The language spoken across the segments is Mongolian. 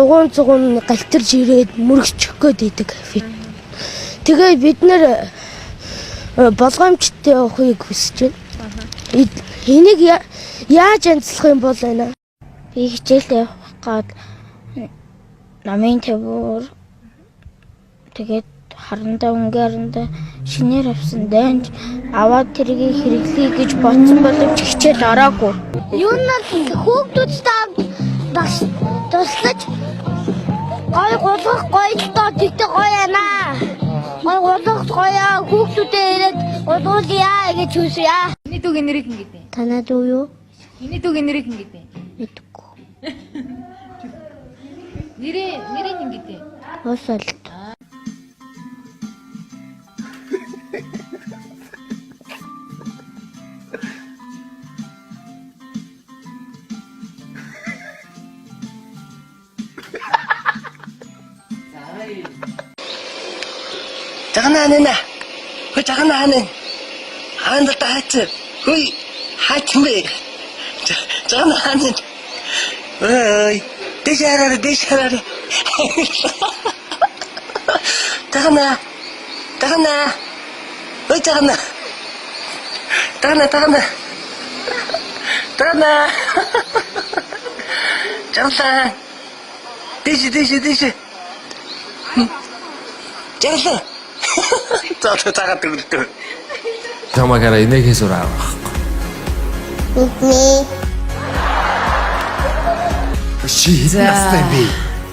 дугуун галтарж ирээд мөрөгчих гээд идэг. Тэгээд бид нэр болгоомжтой явахыг хүсэж байна. Энийг яаж амжилах юм бол байна? Би хичээлээ явах гад намын тавуур тэгээд харандаа өнгөрөндөө шинээр авсан данж аваад тэргийг хэрэглэе гэж бодсон боловч хичээл ороогүй. Юу нь хүүхдүүдтэй туслаж гой голох гоё тэгтээ гоё яана. Гой голох гоё хүүхдүүдээ ирээд голуулъя гэж хүсье. Миний дүүгийн нэрийг хэн гэдэг? Танаа дүү юу? Миний дүүгийн нэрийг хэн гэдэг? Мэдгүй. Нэрийг хэн гэдэг? Осолт. 장난하나? 그 장난하는 안다 하트 그 하트메 장난하는 어이 대샤라라 장난 어이 장난 장난 대시 장난 Цагаат өгдөө. Тамагаараа инээхээ сураа авах. Чи настай би.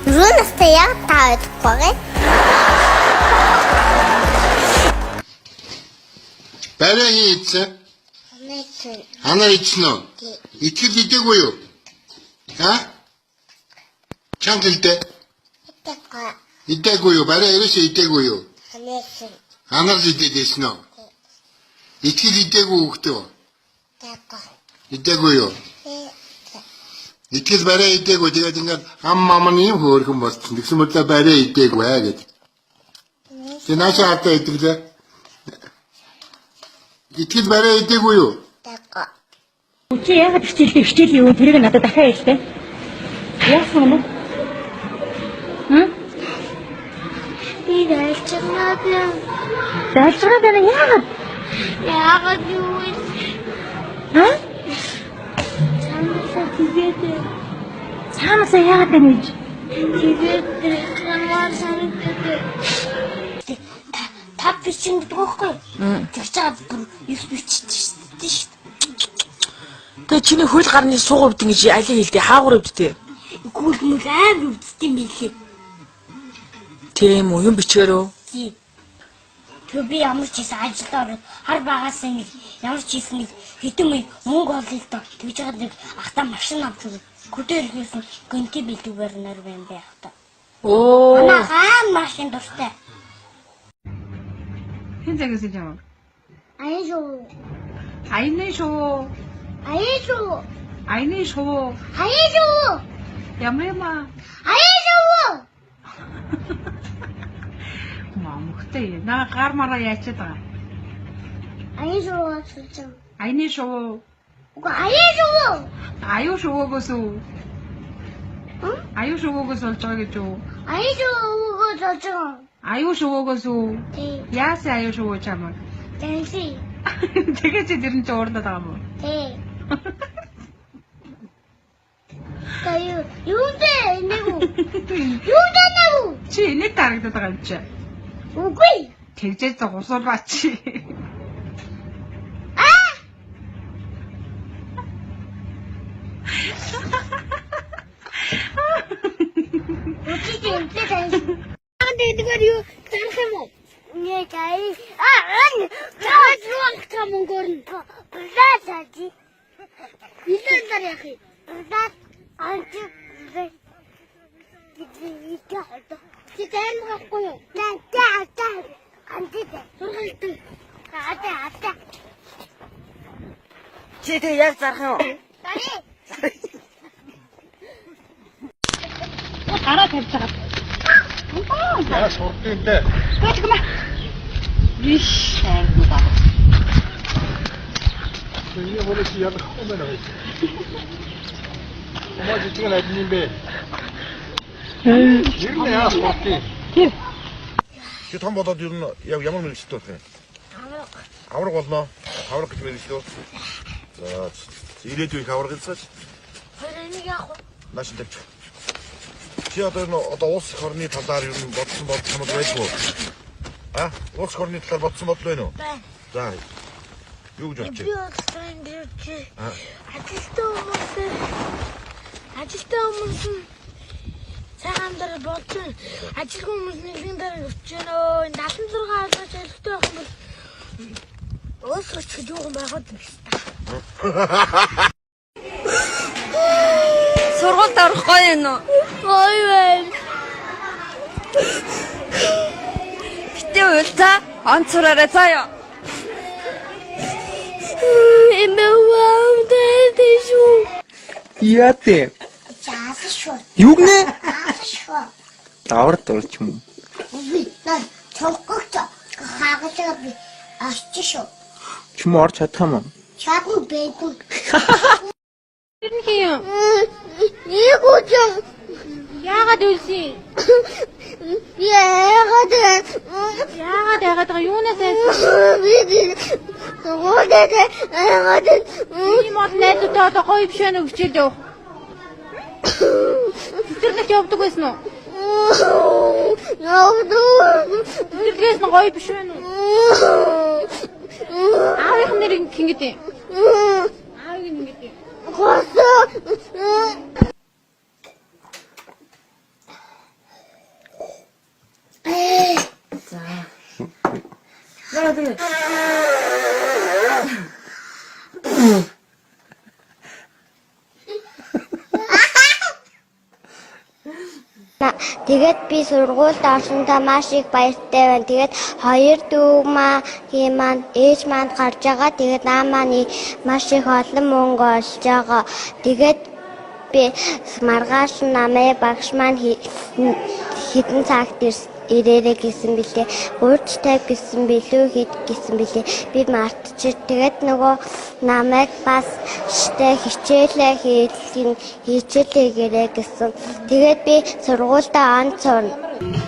Рунастай яг таад гоо. Барай хийцээ. Ханаа ичнэ үү? Итгэл идэггүй юу? Чангалдэ. Идэггүй юу? Барай ерөөсөө идэггүй юу? Анаар идэгдсэн үү? Итгэл идэггүй хөхтөө. Идэггүй юу? Итгэл барай идэггүй тэгээд ингээд аммамны юм хөөрхөн болсон. Тэгсэн мэт барай идэггүй аа гэж. Тэнашаа хатаа идэглээ. Итгэл барай идэггүй юу? Чи яг хичээлийн юу тэрийг надад дахиад хэлтэй. Яасан юм бэ? Би дайлчирнаа. Дайлчирнаа байна яагаад? Яагаад юу вэ? Цаанасаа яагаад байна гэж? Тэгээд ханаар санагддаг. Тав бичин дөхөхгүй. Тэгж чад бүр их биччихсэн шүү дээ. Тэгээ чиний хөл гарны суугавд ингэж алийг хэлдэг хаагур өвдтэй. Гүйл аим өвдсөн билээ. Тийм үү, юм бичгээрөө. Тэг би ямар ч хийсэн ажилдаа ороод хар багаас нэг ямар ч хийсэн нэг хэдэн үе мөнгө олъё л доо. Тэгж байгаа нэг ахта машин авч өгөө. Көтөр хийсэн гэнти бэлдгээр нар байна байх та. Оо. Анаа машин дуртай. Хэн загас юм? Айшоо. Айнэшоо. Айшоо. Айнэшоо. Айшоо. Ямрема. Айшоо. Мамхтай на гар мараа яачаад байгаа. Айшоо гэж. Айнэшоо. Уга айшоо. Аюушоогоос уу? Аюушоогоос болж байгаа гэж үү? Айшоо гэж байгаа. Аюушоогоос уу? Яасан аюушоогоо чамаа? Тэнси. Тэгээ чи тэр нь ч уурдаад байгаа юм уу? Тий. Каю юудэ нэгү. Юудэ нэгү. Чи нэг тарагдаад байгаа юм чи. Үгүй. Тэгжээ зогсоо бачи. Тэгдэг юу зарах юм уу? Нэг ай. Чаад руах камон горн. Бэлээсади. Илэн дар яхи. Бэлээс анти. Чи тань гахгүй юу? Таа. Анти. Сургалт. Ата. Чи тэг яг зарах юм уу? Тари. Гараа тавьж байгаа. Яа суртын дээ. Тэтгэмэ. Виш ангуба. 이게 뭐지? 약간 오면 왜? 엄마 지금 어디 있니 배? Нэрнэ спортын. Чи том болоод юу яг ямар мэрэгчлээ болох юм? Авраг болно. Авраг гэж мэрэгчлээ. За ирээдүйн их авраг хэлсэж. Хоёрыг яах вэ? Маш дэвч. Чи одоо улс их орны талаар юу бодсон бодсон байлгүй? А? Улс их орны талаар бодсон бодлоо юу? Байна. За. Юу гэж бодчих? Би улсын дэрч. Ажилтаа хүмүүс сайхан дээр болж байна. Ажилгүй хүмүүс нэгэн дээр өчж байна өө. 76 алгаж ажилтаа байх юм бол өөсөж ч юу юм байгаад байна. Сургуульд орох гоё юм уу? Гоё байна. Гэтэ уйлаа онцороо заяа. Эмэвам дэдэшу. Яатэ. Жаасшгүй. Юу гэнэ? Жаасшгүй. Аврал дурч юм. Би наа чолгогч хаагаж би аччихш. Чим орч чадах юм уу? Чадна бэдэн. Хэрнээ юм? Нэг үгүй. Яагаад үлсий? Яагаад Яагаад юунаас ийм мод найзуудаа одоо гоё биш байна уу хичээл яв. Тэрнээс явдаг байсан уу? Тэрнээс нь гоё биш байна уу? Аавынх нэр ингэдэг. Аавыг ингэдэг. Тэгээд би сургуульд орсондоо маш их баяртай байна. Тэгээд хоёр дүү маань ээж маань гарч байгаа. Тэгээд аа маань маш их олон мөнгө олж байгаа. Тэгээд би маргааш намайг багш маань хитэн цагт ирээрэй гэсэн бэлээ. Уурчтай гэсэн билүү хэд гэсэн бэлээ. Би мартчих. Тэгээд нөгөө намайг бас штэ хичээлээ хийчихлээгээрэй гэсэн. Тэгээд би сургуультай онц сурна.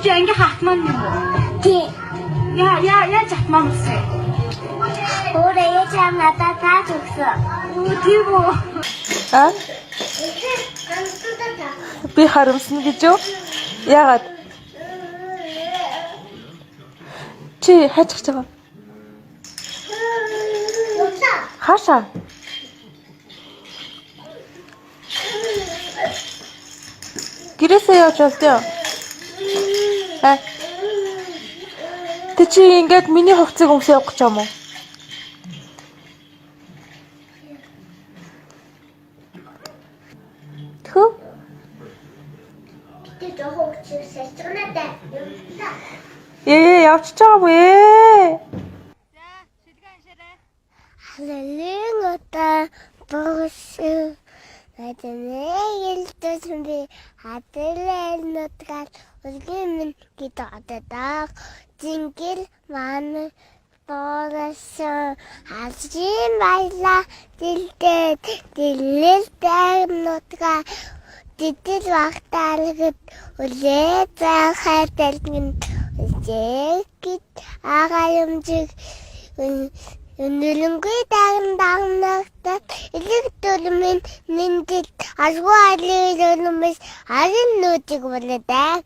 Чи анги хатман юм уу? Тий. Яаж хатман гэсэн? Өөрөө яаж надад таач өгсөн. Тийм үү? А? Би харамсна гэж юу? Яагаад? Чи хайчих байгаа. Хаашаа? Гэрээсээ явж болдё. Тэ чи ингээд миний хувцсыг өмсөө явах гэж юм уу? Хөө? Би жоохон чивсэлчгэнэтэй. Явчих жаагүй ээ. Халилын утаа бос Надад би хатэлэн нутгаар үлгэн минь гэдэг зингэл маань Борасан хажим байла дилдээд дилэлтэй нутгаа дидэл вахтaalгад үлээ захай дэлгэн үлээгит ага юмжиг Нөлөнгөй дагнагтад элэг төлмийн нэмдэл алгүй алын нэмээс алин нүүдийг болодаг.